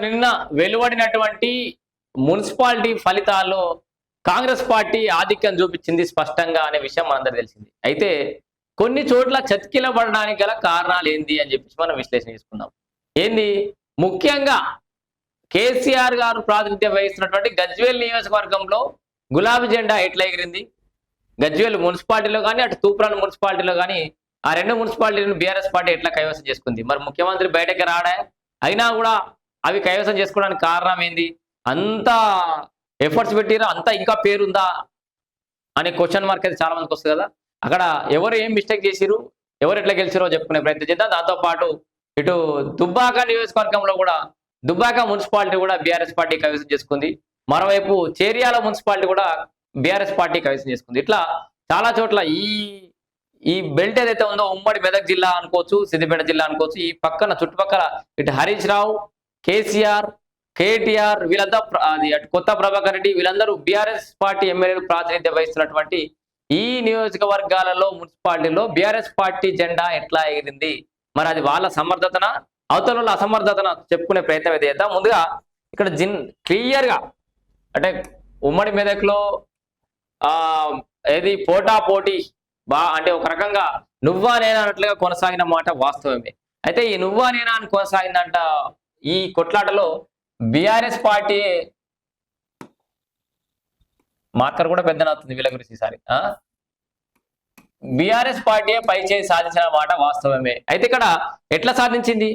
నిన్న వెలువడినటువంటి మున్సిపాలిటీ ఫలితాల్లో కాంగ్రెస్ పార్టీ ఆధిక్యం చూపించింది స్పష్టంగా అనే విషయం మనందరికీ తెలిసింది. అయితే కొన్ని చోట్ల చతికిలబడడానికి గల కారణాలు ఏంది అని చెప్పేసి మనం విశ్లేషణ చేసుకుందాం. ఏంది ముఖ్యంగా కేసీఆర్ గారు ప్రాతినిధ్యం వహిస్తున్నటువంటి గజ్వేల్ నియోజకవర్గంలో గులాబీ జెండా ఎట్లా ఎగిరింది, గజ్వేల్ మున్సిపాలిటీలో కానీ అటు తూప్రాన్ మున్సిపాలిటీలో కానీ ఆ రెండు మున్సిపాలిటీలను బీఆర్ఎస్ పార్టీ ఎట్లా కైవసం చేసుకుంది. మరి ముఖ్యమంత్రి బయటకి రాడా, అయినా కూడా అవి కైవసం చేసుకోవడానికి కారణం ఏంది, అంత ఎఫర్ట్స్ పెట్టిరా, అంతా ఇంకా పేరుందా అనే క్వశ్చన్ మార్క్ అయితే చాలా మందికి వస్తుంది కదా. అక్కడ ఎవరు ఏం మిస్టేక్ చేసిరు, ఎవరు ఎట్లా గెలిచిరో చెప్పుకునే ప్రయత్నం చేద్దాం. దాంతోపాటు ఇటు దుబ్బాక నియోజకవర్గంలో కూడా దుబ్బాక మున్సిపాలిటీ కూడా బీఆర్ఎస్ పార్టీ కైవసం చేసుకుంది. మరోవైపు చేర్యాల మున్సిపాలిటీ కూడా బీఆర్ఎస్ పార్టీ కైవసం చేసుకుంది. ఇట్లా చాలా చోట్ల ఈ బెల్ట్ ఏదైతే ఉందో ఉమ్మడి మెదక్ జిల్లా అనుకోవచ్చు, సిద్దిపేట జిల్లా అనుకోవచ్చు, ఈ పక్కన చుట్టుపక్కల ఇటు హరీష్ రావు, కేసీఆర్, కేటీఆర్ వీళ్ళంతా అటు కొత్త ప్రభాకర్ రెడ్డి వీళ్ళందరూ బీఆర్ఎస్ పార్టీ ఎమ్మెల్యేలు ప్రాతినిధ్యం వహిస్తున్నటువంటి ఈ నియోజకవర్గాలలో మున్సిపాలిటీలో బీఆర్ఎస్ పార్టీ జెండా ఎట్లా ఎగిరింది, మరి అది వాళ్ళ సమర్థతన అవతల వాళ్ళ అసమర్థతన చెప్పుకునే ప్రయత్నం అయితే చేద్దాం. ముందుగా ఇక్కడ క్లియర్ గా అంటే ఉమ్మడి మెదక్లో ఏది పోటా పోటీ అంటే ఒక రకంగా నువ్వా నేనా అన్నట్లుగా కొనసాగిన మాట వాస్తవమే. అయితే ఈ నువ్వా నేనా అని కొనసాగిందంట ఈ కొట్లాటలో బీఆర్ఎస్ పార్టీ మార్కర్ కూడా పెద్దనవుతుంది వీళ్ళ గురించి ఈసారి. బీఆర్ఎస్ పార్టీ పై చేసి సాధించిన మాట వాస్తవమే. అయితే ఇక్కడ ఎట్లా సాధించింది,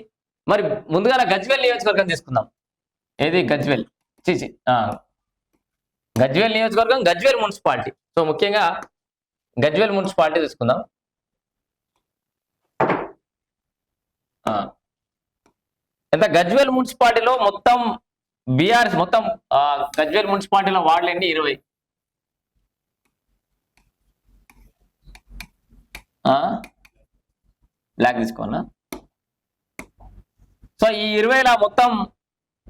మరి ముందుగా గజ్వేల్ నియోజకవర్గం తీసుకుందాం. ఏది గజ్వేల్ గజ్వేల్ నియోజకవర్గం, గజ్వేల్ మున్సిపాలిటీ. సో ముఖ్యంగా గజ్వేల్ మున్సిపాలిటీ తీసుకుందాం. ఎంత గజ్వేల్ మున్సిపాలిటీలో మొత్తం బీఆర్ఎస్ మొత్తం గజ్వేల్ మున్సిపాలిటీలో వార్డులు ఎన్ని 20. బ్లాక్ తీసుకోవాలా. సో ఈ 20లో మొత్తం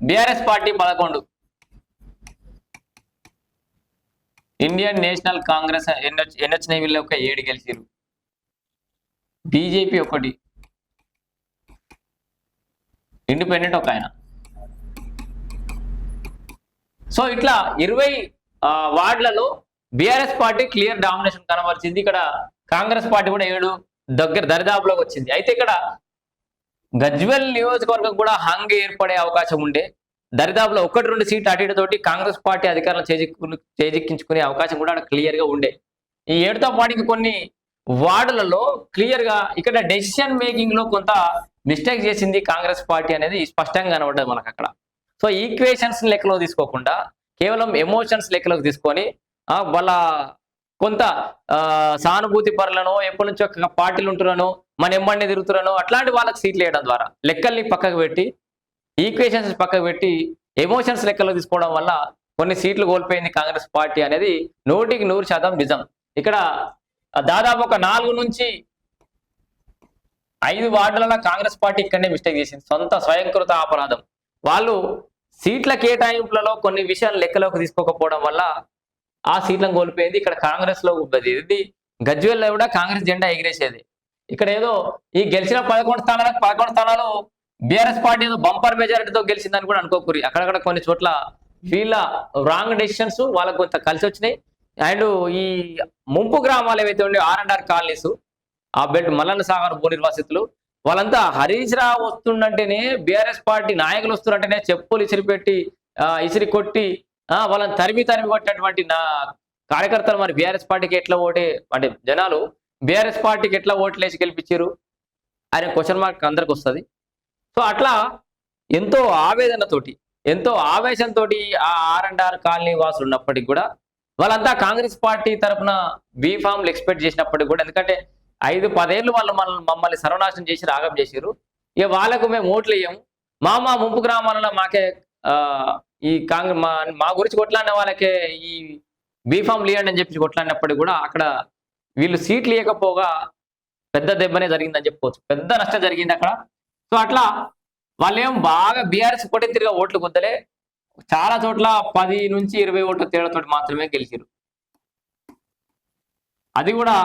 బీఆర్ఎస్ పార్టీ 11, ఇండియన్ నేషనల్ కాంగ్రెస్ ఎన్హెచ్నేవిలో ఒక 7 గెలిచిరు, బీజేపీ 1, ఇండిపెండెంట్ ఒక ఆయన. సో ఇట్లా 20 వార్డులలో బీఆర్ఎస్ పార్టీ క్లియర్ డామినేషన్ కనబరిచింది. ఇక్కడ కాంగ్రెస్ పార్టీ కూడా 7 దరిదాపులోకి వచ్చింది. అయితే ఇక్కడ గజ్వేల్ నియోజకవర్గం కూడా హంగ్ ఏర్పడే అవకాశం ఉండే, దరిదాపులో 1-2 సీట్లు అటు ఇటు తోటి కాంగ్రెస్ పార్టీ అధికారులు చేజిక్కించుకునే అవకాశం కూడా క్లియర్ గా ఉండే. ఈ 7తో పాటు కొన్ని వార్డులలో క్లియర్ గా ఇక్కడ డెసిషన్ మేకింగ్ లో కొంత మిస్టేక్ చేసింది కాంగ్రెస్ పార్టీ అనేది స్పష్టంగా కనబడ్డది మనకు అక్కడ. సో ఈక్వేషన్స్ లెక్కలో తీసుకోకుండా కేవలం ఎమోషన్స్ లెక్కలోకి తీసుకొని వాళ్ళ కొంత సానుభూతి పరులను ఎప్పటి నుంచో పార్టీలు ఉంటున్నాను మన ఎమ్మండి తిరుగుతున్నాను అట్లాంటి వాళ్ళకి సీట్లు వేయడం ద్వారా లెక్కల్ని పక్కకు పెట్టి ఈక్వేషన్స్ పక్కకు పెట్టి ఎమోషన్స్ లెక్కలో తీసుకోవడం వల్ల కొన్ని సీట్లు కోల్పోయింది కాంగ్రెస్ పార్టీ అనేది 100% నిజం. ఇక్కడ దాదాపు ఒక 4 నుంచి 5 వార్డులలో కాంగ్రెస్ పార్టీ ఇక్కడనే మిస్టేక్ చేసింది, సొంత స్వయంకృత అపరాధం. వాళ్ళు సీట్ల కేటాయింపులలో కొన్ని విషయాలు లెక్కలోకి తీసుకోకపోవడం వల్ల ఆ సీట్లను కోల్పోయింది. ఇక్కడ కాంగ్రెస్ లో ఇది గజ్వేల్లో కూడా కాంగ్రెస్ జెండా ఎగిరేసేది. ఇక్కడ ఏదో ఈ గెలిచిన 11 స్థానాలు బీఆర్ఎస్ పార్టీ ఏదో బంపర్ మెజారిటీతో గెలిచిందని కూడా అనుకోకూరి. అక్కడక్కడ కొన్ని చోట్ల వీళ్ళ రాంగ్ డెసిషన్స్ వాళ్ళకు కొంత కలిసి వచ్చినాయి. అండ్ ఈ ముంపు గ్రామాలు ఏవైతే ఉండే R&R కాలనీస్, ఆ బెల్ట్ మల్లన్న సాగర్ భూ నిర్వాసితులు వాళ్ళంతా హరీష్ రావు వస్తుండంటేనే బీఆర్ఎస్ పార్టీ నాయకులు వస్తున్నట్టేనే చెప్పులు ఇసిరి కొట్టి వాళ్ళని తరిమి కొట్టినటువంటి కార్యకర్తలు మరి బీఆర్ఎస్ పార్టీకి ఎట్లా అంటే జనాలు బీఆర్ఎస్ పార్టీకి ఎట్లా ఓట్లేసి గెలిపించారు అనే క్వశ్చన్ మార్క్ అందరికి వస్తుంది. సో అట్లా ఎంతో ఆవేదనతోటి ఎంతో ఆవేశంతో ఆ R&R కాలనీ వాసులు ఉన్నప్పటికీ కూడా వాళ్ళంతా కాంగ్రెస్ పార్టీ తరఫున బీఫామ్లు ఎక్స్పెక్ట్ చేసినప్పటికీ కూడా, ఎందుకంటే 5-10 ఏళ్ళు వాళ్ళు మమ్మల్ని సర్వనాశనం చేసి రాగం చేశారు, ఇక వాళ్ళకు మేము ఓట్లు వేయము, మా ముంపు గ్రామాలలో మాకే ఈ మా గురించి కొట్లాడిన వాళ్ళకే ఈ బీఫామ్లు ఇవ్వండి అని చెప్పి కొట్లాడినప్పటికీ కూడా అక్కడ వీళ్ళు సీట్లు ఇవ్వకపోగా పెద్ద దెబ్బనే జరిగిందని చెప్పుకోవచ్చు, పెద్ద నష్టం జరిగింది అక్కడ. సో అట్లా వాళ్ళేం బాగా బీఆర్ఎస్ పొట్టెత్తిరిగా ఓట్లు కొద్దలే, చాలా చోట్ల 10 నుంచి 20 ఓట్ల తేడాతో మాత్రమే గెలిచారు. అది కూడా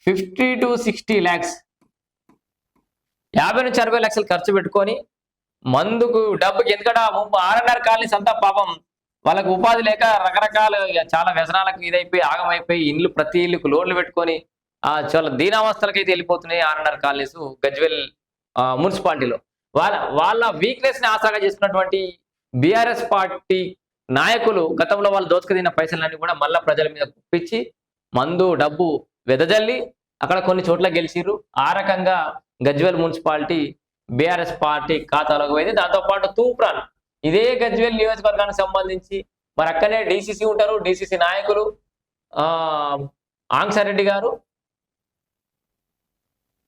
50 to 60 lakhs 50 నుంచి 60 లక్షలు ఖర్చు పెట్టుకొని మందుకు డబ్బుకి, ఎందుకంటే ఆర్ఎన్ఆర్ కాలనీస్ అంతా పాపం వాళ్ళకు ఉపాధి లేక రకరకాల చాలా వ్యసనాలకు ఇదైపోయి ఆగమైపోయి ఇండ్లు ప్రతి ఇల్లుకు లోన్లు పెట్టుకొని చాలా దీనావస్థలకైతే వెళ్ళిపోతున్నాయి ఆర్ఎన్ఆర్ కాలనీస్ గజ్వెల్ మున్సిపాలిటీలో. వాళ్ళ వీక్నెస్ ని ఆసరాగా చేసుకున్నటువంటి బీఆర్ఎస్ పార్టీ నాయకులు గతంలో వాళ్ళు దోచుకున్న పైసలన్నీ కూడా మళ్ళా ప్రజల మీద కుప్పించి మందు డబ్బు వెదజల్లి అక్కడ కొన్ని చోట్ల గెలిచిర్రు. ఆ రకంగా గజ్వెల్ మున్సిపాలిటీ బీఆర్ఎస్ పార్టీ ఖాతాలోకి పోయింది. దాంతోపాటు తూప్రాన్ ఇదే గజ్వెల్ నియోజకవర్గానికి సంబంధించి మరి అక్కనే డిసిసి ఉంటారు, డిసిసి నాయకులు ఆంగ్సార్ రెడ్డి గారు.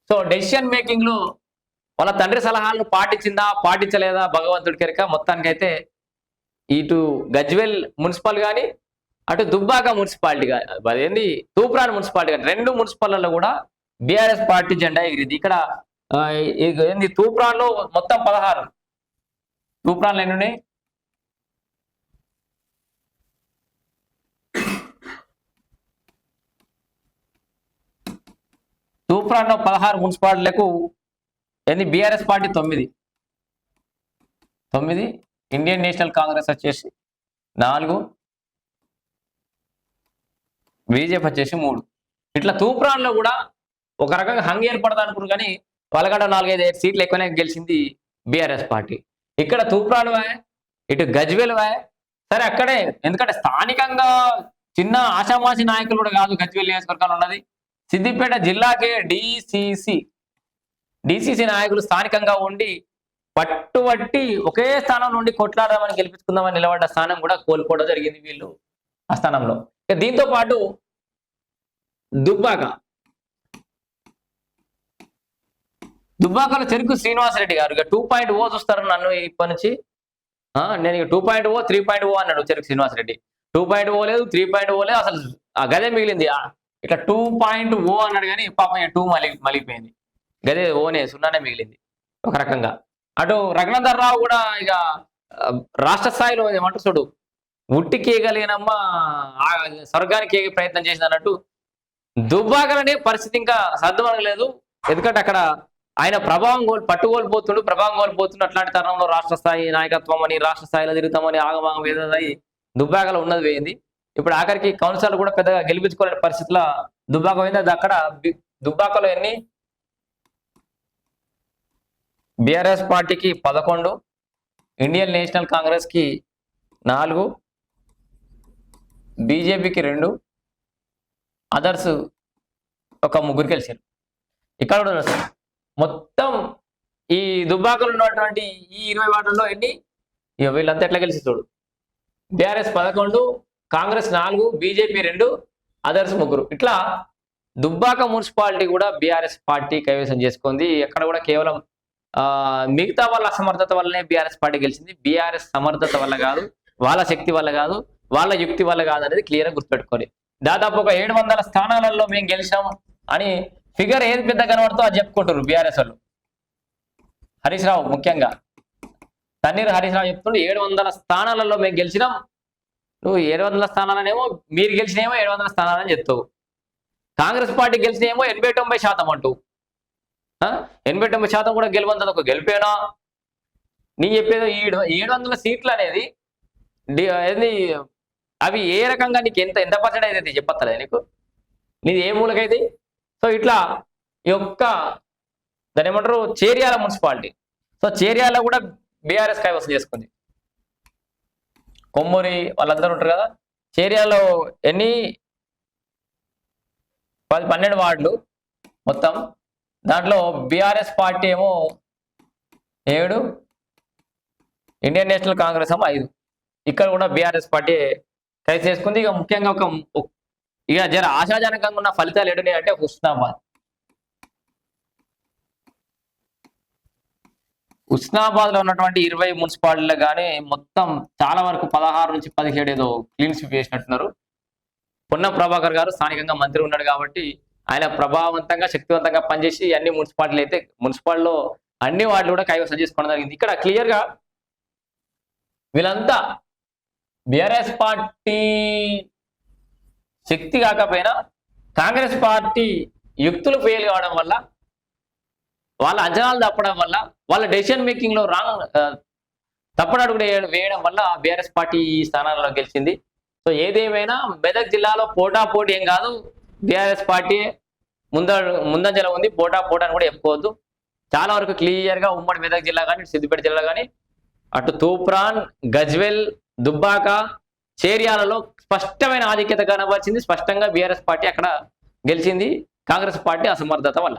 సో డెసిషన్ మేకింగ్ లో వాళ్ళ తండ్రి సలహాలను పాటించిందా పాటించలేదా భగవంతుడి కెరక. మొత్తానికైతే ఇటు గజ్వెల్ మున్సిపల్ కానీ అటు దుబ్బాక మున్సిపాలిటీ కానీ అదేంటి తూప్రాన్ మున్సిపాలిటీ కానీ రెండు మున్సిపల్లో కూడా బీఆర్ఎస్ పార్టీ జెండా ఎగిరింది. ఇక్కడ ఏంది తూప్రాన్లో మొత్తం 16 తూప్రాన్లు ఎన్ని ఉన్నాయి? తూప్రాన్లో 16 మున్సిపాలిటీలకు ఏంది BRS party 9, Indian National Congress వచ్చేసి 4, బీజేపీ వచ్చేసి 3. ఇట్లా తూప్రాన్లో కూడా ఒక రకంగా హంగ్ ఏర్పడతా అనుకున్నారు కానీ వాళ్ళకంటే 4-5 సీట్లు ఎక్కువనే గెలిచింది బీఆర్ఎస్ పార్టీ. ఇక్కడ తూప్రాన్ వాయ్, ఇటు గజ్వెల్ వాయ్. సరే అక్కడే ఎందుకంటే స్థానికంగా చిన్న ఆషామాషి నాయకులు కూడా కాదు గజ్వెల్ నియోజకవర్గంలో ఉన్నది. సిద్దిపేట జిల్లాకే డిసిసి నాయకులు స్థానికంగా ఉండి పట్టుబట్టి ఒకే స్థానం నుండి కొట్లాడదామని గెలిపించుకుందామని నిలబడ్డ స్థానం కూడా కోల్పోవడం జరిగింది వీళ్ళు ఆ స్థానంలో. దీంతో పాటు దుబ్బాకలో చెరుకు శ్రీనివాసరెడ్డి గారు ఇక 2.0 చూస్తారు నన్ను ఇప్పటి నుంచి. నేను ఇక 2.0 3.0 అన్నాడు చెరుకు శ్రీనివాసరెడ్డి. 2.0 లేదు, 3.0 లేదు, అసలు ఆ గదే మిగిలింది. ఇట్లా 2.0 అన్నాడు కానీ పాపం 2 మలిగిపోయింది. గదే ఓనే 0నే మిగిలింది ఒక రకంగా. అటు రఘునందర్ రావు కూడా ఇక రాష్ట్ర స్థాయిలో ఏమంటారు చూడు ఉట్టికేయగలిగినమ్మా స్వర్గానికి ఏగే ప్రయత్నం చేసింది అన్నట్టు దుబ్బాకలనే పరిస్థితి ఇంకా సర్దుమనగలేదు. ఎందుకంటే అక్కడ ఆయన ప్రభావం కోల్పోతుండు. అట్లాంటి తరంలో రాష్ట్ర స్థాయి నాయకత్వం అని రాష్ట్ర స్థాయిలో తిరుగుతామని ఆగమాగం ఏదై దుబ్బాకలో ఉన్నది పోయింది. ఇప్పుడు ఆఖరికి కౌన్సిలర్ కూడా పెద్దగా గెలిపించుకోలేని పరిస్థితిలో దుబ్బాక పోయింది. అది అక్కడ దుబ్బాకలో ఎన్ని బీఆర్ఎస్ పార్టీకి 11, ఇండియన్ నేషనల్ కాంగ్రెస్ కి 4, బీజేపీకి 2, అదర్స్ ఒక 3 గెలిచారు. ఇక్కడ కూడా మొత్తం ఈ దుబ్బాకలు ఉన్నటువంటి ఈ 20 వార్డుల్లో ఎన్ని వీళ్ళంతా ఎట్లా గెలిచి చూడు. BRS 11, Congress 4, BJP 2, others 3. ఇట్లా దుబ్బాక మున్సిపాలిటీ కూడా బీఆర్ఎస్ పార్టీ కైవసం చేసుకుంది. ఎక్కడ కూడా కేవలం మిగతా వాళ్ళ అసమర్థత వల్లనే బీఆర్ఎస్ పార్టీ గెలిచింది. బీఆర్ఎస్ సమర్థత వల్ల కాదు, వాళ్ళ శక్తి వల్ల కాదు, వాళ్ళ యుక్తి వల్ల కాదు అనేది క్లియర్గా గుర్తుపెట్టుకోవాలి. దాదాపు ఒక 700 స్థానాలలో మేము గెలిచాము అని ఫిగర్ ఏది పెద్ద కనబడుతో అది చెప్పుకుంటారు బీఆర్ఎస్ వాళ్ళు. హరీష్ రావు ముఖ్యంగా తన్నీరు హరీష్ రావు చెప్తుండే 700 స్థానాలలో మేము గెలిచినాం. నువ్వు 700 స్థానాలనేమో మీరు గెలిచినేమో 700 స్థానాలని చెప్తావు. కాంగ్రెస్ పార్టీ గెలిచినేమో 80-90% అంటూ 80-90% కూడా గెలవంతది ఒక గెలిపేనా? నీ చెప్పేదో 700 సీట్లు అనేది అవి ఏ రకంగా నీకు ఎంత పర్సెంటేజ్ అయితే చెప్పత్తలే నీకు, నీది ఏ మూలకైతే. సో ఇట్లా ఈ యొక్క దాని ఏమంటారు చేర్యాల మున్సిపాలిటీ. సో చేర్యాల కూడా బీఆర్ఎస్ కైవసం చేసుకుంది. కొమ్మూరి వాళ్ళందరూ ఉంటారు కదా. చేర్యాలలో ఎన్ని 12 వార్డులు మొత్తం. దాంట్లో బీఆర్ఎస్ పార్టీ ఏమో 7, ఇండియన్ నేషనల్ కాంగ్రెస్ ఏమో 5. ఇక్కడ కూడా బీఆర్ఎస్ పార్టీ కైవసం చేసుకుంది. ఇక ముఖ్యంగా ఇక జర ఆశాజనకంగా ఉన్న ఫలితాలు ఏడున్నాయి అంటే ఉస్నాబాద్ లో ఉన్నటువంటి 20 మున్సిపాలిటీలు కానీ మొత్తం చాలా వరకు 16 నుంచి 17 ఏదో క్లీన్ స్వీప్ చేసినట్టున్నారు. పొన్నం ప్రభాకర్ గారు స్థానికంగా మంత్రి ఉన్నాడు కాబట్టి ఆయన ప్రభావవంతంగా శక్తివంతంగా పనిచేసి అన్ని మున్సిపాలిటీలో అన్ని వార్డులు కూడా కైవసం చేసుకోవడం జరిగింది. ఇక్కడ క్లియర్ గా వీళ్ళంతా బీఆర్ఎస్ పార్టీ శక్తి కాకపోయినా కాంగ్రెస్ పార్టీ యుక్తులు ఫెయిల్ కావడం వల్ల వాళ్ళ అంచనాలు తప్పడం వల్ల, వాళ్ళ డెసిషన్ మేకింగ్ లో తప్పడడుగు వేయడం వల్ల బీఆర్ఎస్ పార్టీ ఈ స్థానాల్లో గెలిచింది. సో ఏదేమైనా మెదక్ జిల్లాలో పోటాపోటీ ఏం కాదు, బీఆర్ఎస్ పార్టీ ముందంజలో ఉంది. పోటా అని కూడా చెప్పుకోవద్దు. చాలా వరకు క్లియర్ గా ఉమ్మడి మెదక్ జిల్లా కానీ, సిద్దిపేట జిల్లా కానీ, అటు తూప్రాన్, గజ్వెల్, దుబ్బాక, చేర్యాలలో స్పష్టమైన ఆధిక్యత కనబరిచింది. స్పష్టంగా బీఆర్ఎస్ పార్టీ అక్కడ గెలిచింది కాంగ్రెస్ పార్టీ అసమర్థత వల్ల.